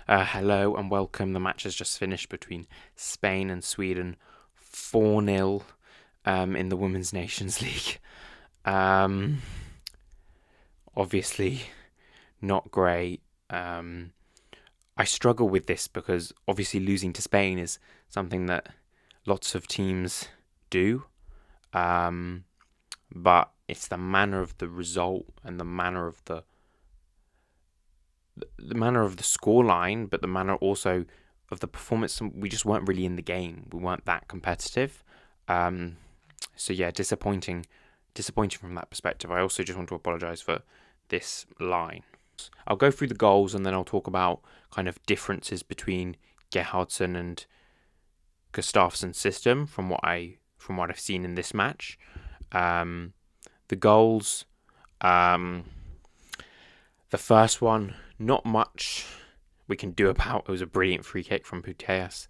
Hello and welcome. The match has just finished between Spain and Sweden, 4-0 in the Women's Nations League. Um, Obviously, not great. I struggle with this because obviously losing to Spain is something that lots of teams do, but it's the manner of the result and the manner of the scoreline, but the manner also of the performance. We just weren't really in the game. We weren't that competitive. Um, so yeah, disappointing from that perspective. I also just want to apologise for this line. I'll go through the goals and then I'll talk about kind of differences between Gerhardsson and Gustafsson's system from what I've seen in this match. The goals. The first one, not much we can do about. It was a brilliant free kick from Putellas.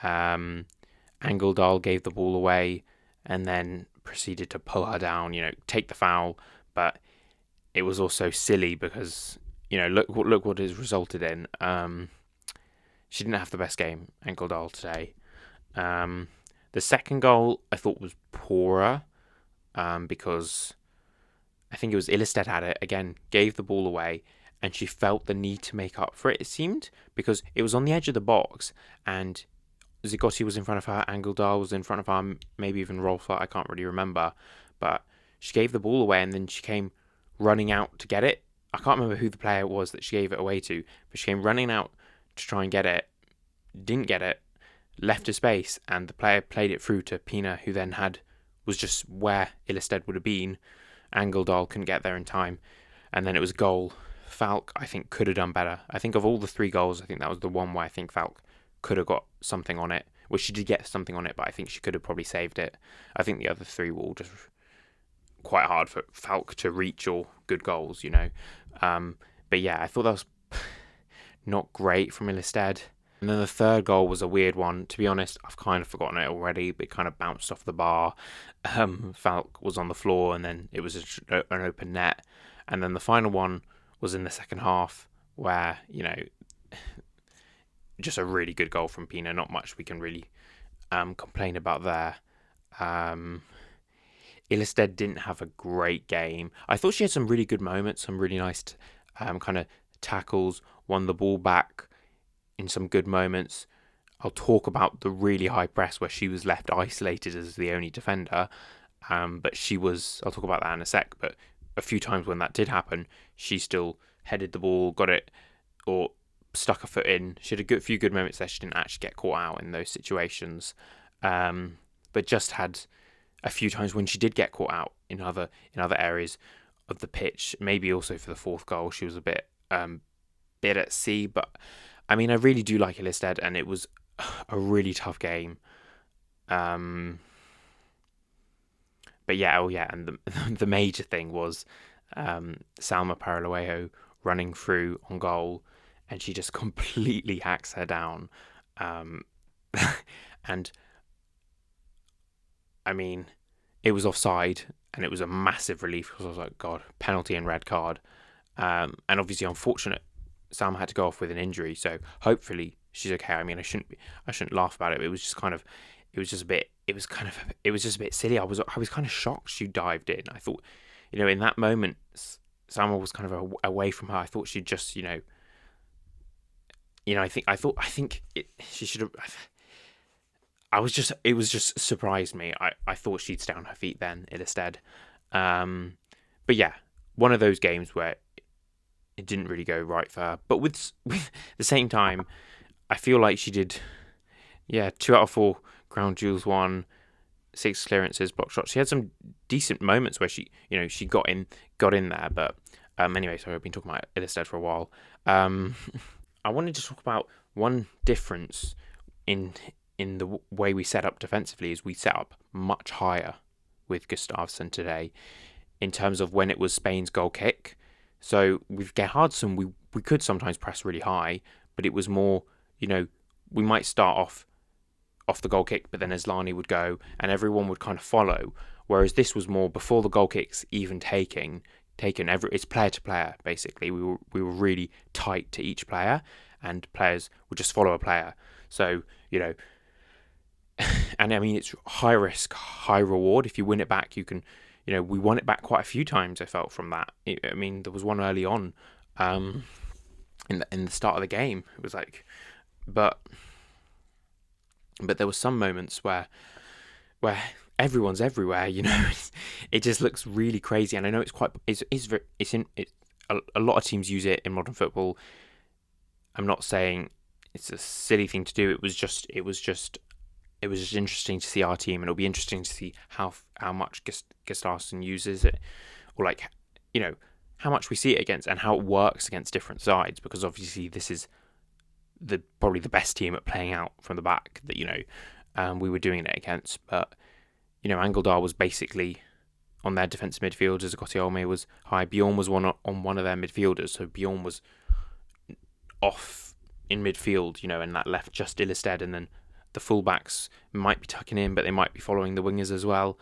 Angeldal gave the ball away and then proceeded to pull her down, take the foul. But it was also silly because, look what it resulted in. She didn't have the best game, Angeldal, today. The second goal I thought was poorer because I think it was Ilestedt had it, again, gave the ball away, and she felt the need to make up for it, it seemed, because it was on the edge of the box, and Zigotti was in front of her, Angeldal was in front of her, maybe even Rolfler, I can't really remember, but she gave the ball away, and then she came running out to get it. I can't remember who the player was that she gave it away to, but she came running out to try and get it, didn't get it, left a space, and the player played it through to Pina, who then was just where Ilestedt would have been. Angeldal couldn't get there in time, and then it was a goal. Falk, I think, could have done better. I think of all the three goals, I think that was the one where I think Falk could have got something on it. Well, she did get something on it, but I think she could have probably saved it. I think the other three were all just quite hard for Falk to reach, or good goals, But yeah, I thought that was not great from Ilestedt. And then the third goal was a weird one. To be honest, I've kind of forgotten it already, but it kind of bounced off the bar. Falk was on the floor, and then it was an open net. And then the final one was in the second half, where, just a really good goal from Pina. Not much we can really complain about there. Ilestedt didn't have a great game. I thought she had some really good moments, some really nice kind of tackles, won the ball back in some good moments. I'll talk about the really high press where she was left isolated as the only defender. But I'll talk about that in a sec, but a few times when that did happen, she still headed the ball, got it, or stuck her foot in. She had a few good moments there. She didn't actually get caught out in those situations. But just had a few times when she did get caught out in other areas of the pitch. Maybe also for the fourth goal, she was a bit at sea, but I mean, I really do like Ilestedt, and it was a really tough game. But yeah, and the major thing was Salma Paralluejo running through on goal, and she just completely hacks her down. And I mean, it was offside, and it was a massive relief because I was like, God, penalty and red card. And obviously, unfortunate, Sam had to go off with an injury, so hopefully she's okay. I mean, I shouldn't laugh about it. It was just a bit silly. I was kind of shocked she dived in. I thought, in that moment, Sam was kind of away from her. I thought she'd just, she should have. It was just surprised me. I thought she'd stay on her feet then instead. But yeah, one of those games where it didn't really go right for her. But with the same time, I feel like she did, 2 out of 4 ground duels won, 6 clearances, block shots. She had some decent moments where she got in there. But anyway, so I've been talking about Ilestedt for a while. I wanted to talk about one difference in the way we set up defensively. Is we set up much higher with Gustafsson today in terms of when it was Spain's goal kick. So with Gerhardsson, we could sometimes press really high, but it was more, we might start off the goal kick, but then Asllani would go and everyone would kind of follow. Whereas this was more before the goal kicks even taken. It's player to player basically. We were really tight to each player, and players will just follow a player. So, and I mean, it's high risk, high reward. If you win it back, you can, we won it back quite a few times, I felt, from that. I mean, there was one early on in the start of the game. It was like, but there was some moments where everyone's everywhere. It just looks really crazy. And I know a lot of teams use it in modern football. I'm not saying it's a silly thing to do. It was just interesting to see our team, and it'll be interesting to see how much Gestarsson uses it, or how much we see it against, and how it works against different sides. Because obviously this is probably the best team at playing out from the back that we were doing it against. But Angeldar was basically on their defensive midfield, as Agoti Olme was high. Bjorn was on one of their midfielders, so Bjorn was off in midfield, and that left just Ilestedt, and then the fullbacks might be tucking in, but they might be following the wingers as well,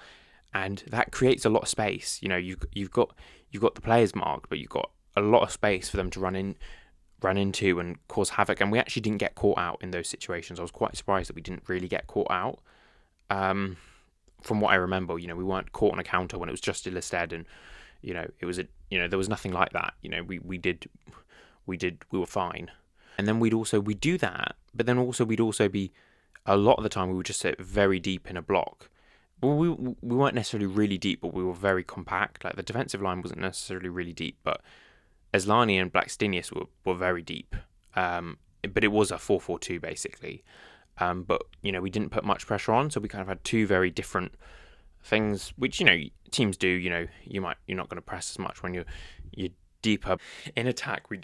and that creates a lot of space. You've got the players marked, but you've got a lot of space for them to run into and cause havoc. And we actually didn't get caught out in those situations. I was quite surprised that we didn't really get caught out. From what I remember, we weren't caught on a counter when it was just Ilestedt, and it was there was nothing like that. We were fine. And then we'd do that, but then also we'd also be, a lot of the time we would just sit very deep in a block. Well, we weren't necessarily really deep, but we were very compact. Like, the defensive line wasn't necessarily really deep, but Asllani and Blackstenius were very deep. But it was a 4-4-2 basically. But we didn't put much pressure on, so we kind of had two very different things, which teams do. You're not going to press as much when you're deeper. In attack, we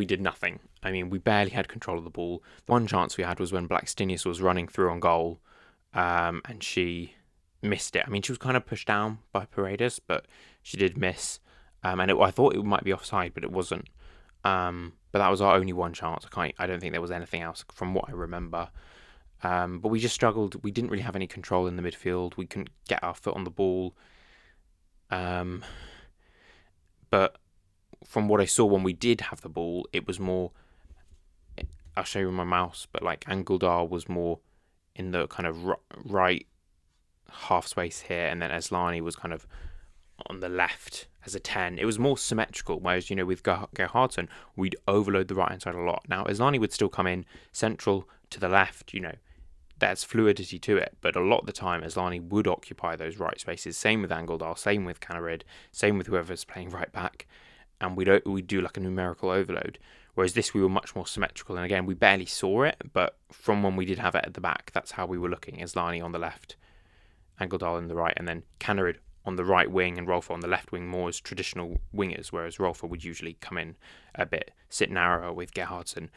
did nothing. I mean, we barely had control of the ball. The one chance we had was when Blackstenius was running through on goal, and she missed it. I mean, she was kind of pushed down by Paredes, but she did miss. And I thought it might be offside, but it wasn't. But that was our only one chance. I don't think there was anything else from what I remember. But we just struggled. We didn't really have any control in the midfield. We couldn't get our foot on the ball. But from what I saw when we did have the ball, it was more, I'll show you with my mouse, but like Angeldar was more in the kind of right half space here, and then Asllani was kind of on the left as a 10. It was more symmetrical, whereas, with Gerhardsson, we'd overload the right-hand side a lot. Now, Asllani would still come in central to the left, there's fluidity to it, but a lot of the time, Asllani would occupy those right spaces. Same with Angeldar, same with Canarid, same with whoever's playing right back, and we'd do like a numerical overload. Whereas this, we were much more symmetrical, and again, we barely saw it, but from when we did have it at the back, that's how we were looking. Asllani on the left, Angeldar on the right, and then Canarid on the right wing and Rolfo on the left wing, more as traditional wingers, whereas Rolfo would usually come in a bit, sit narrower with Gerhardsson.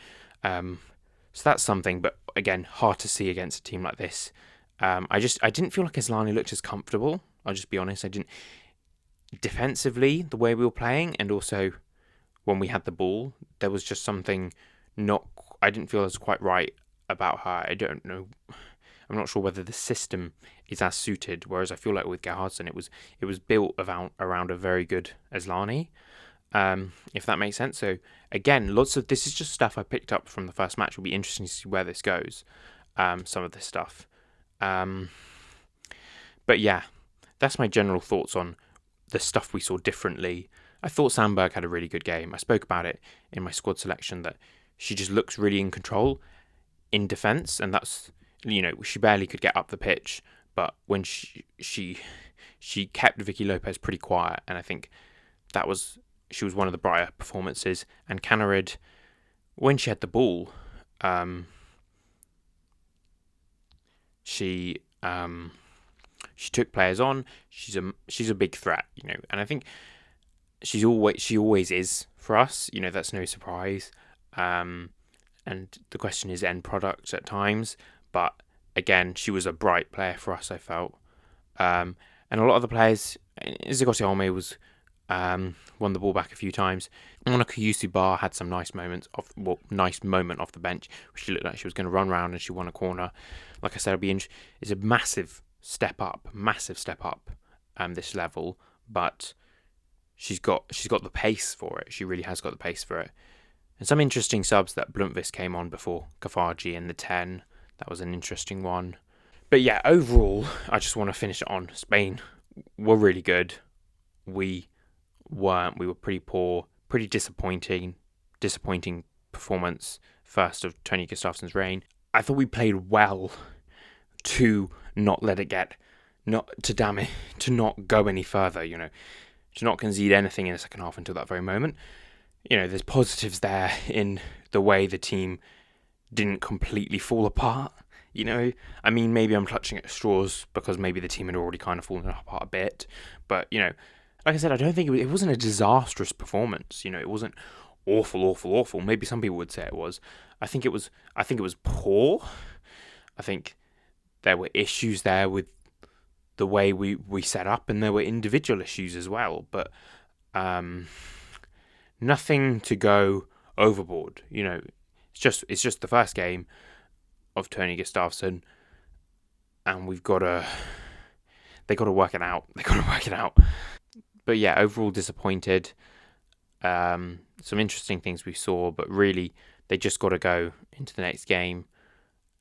So that's something, but again, hard to see against a team like this. I didn't feel like Asllani looked as comfortable. I'll just be honest. I didn't. Defensively, the way we were playing, and also when we had the ball, there was just something I didn't feel as quite right about her. I don't know. I'm not sure whether the system is as suited, whereas I feel like with Gerhardsson, it was built around a very good Asllani, if that makes sense. So again, this is just stuff I picked up from the first match. It'll be interesting to see where this goes, some of this stuff. But yeah, that's my general thoughts on the stuff we saw differently. I thought Sandberg had a really good game. I spoke about it in my squad selection, that she just looks really in control in defence, and that's, she barely could get up the pitch, but when she kept Vicky Lopez pretty quiet, and I think she was one of the brighter performances. And Canarid, when she had the ball, she took players on. She's a big threat, and I think she always is for us. That's no surprise. And the question is end product at times, but again, she was a bright player for us, I felt. And a lot of the players, Agoti Olme was won the ball back a few times. Monica Yusu-Bar had some nice moment off the bench, where she looked like she was going to run around, and she won a corner. Like I said, it's a massive step up, this level, but she's got the pace for it. She really has got the pace for it. And some interesting subs that Blomqvist came on before Kafaji in the 10. That was an interesting one. But yeah, overall, I just want to finish it on. Spain were really good. We weren't. We were pretty poor, pretty disappointing performance first of Tony Gustafsson's reign. I thought we played well to not let it get, not go any further, to not concede anything in the second half until that very moment. There's positives there in the way the team didn't completely fall apart. I mean, maybe I'm clutching at straws because maybe the team had already kind of fallen apart a bit. But, like I said, I don't think it wasn't a disastrous performance. It wasn't awful. Maybe some people would say it was. I think it was poor. I think there were issues there with the way we set up, and there were individual issues as well. But nothing to go overboard. It's just the first game of Tony Gustafsson, and they got to work it out. But yeah, overall disappointed. Some interesting things we saw, but really they just got to go into the next game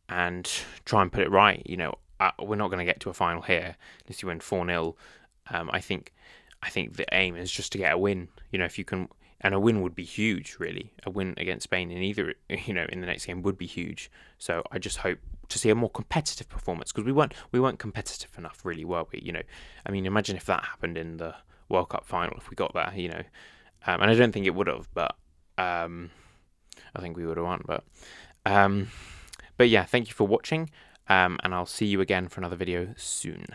and try and put it right. We're not going to get to a final here unless you win 4-0. I think the aim is just to get a win. If you can. And a win would be huge, really. A win against Spain in the next game would be huge. So I just hope to see a more competitive performance, because we weren't competitive enough, really, were we? I mean, imagine if that happened in the World Cup final, if we got there, and I don't think it would have, but I think we would have won. But yeah, thank you for watching, and I'll see you again for another video soon.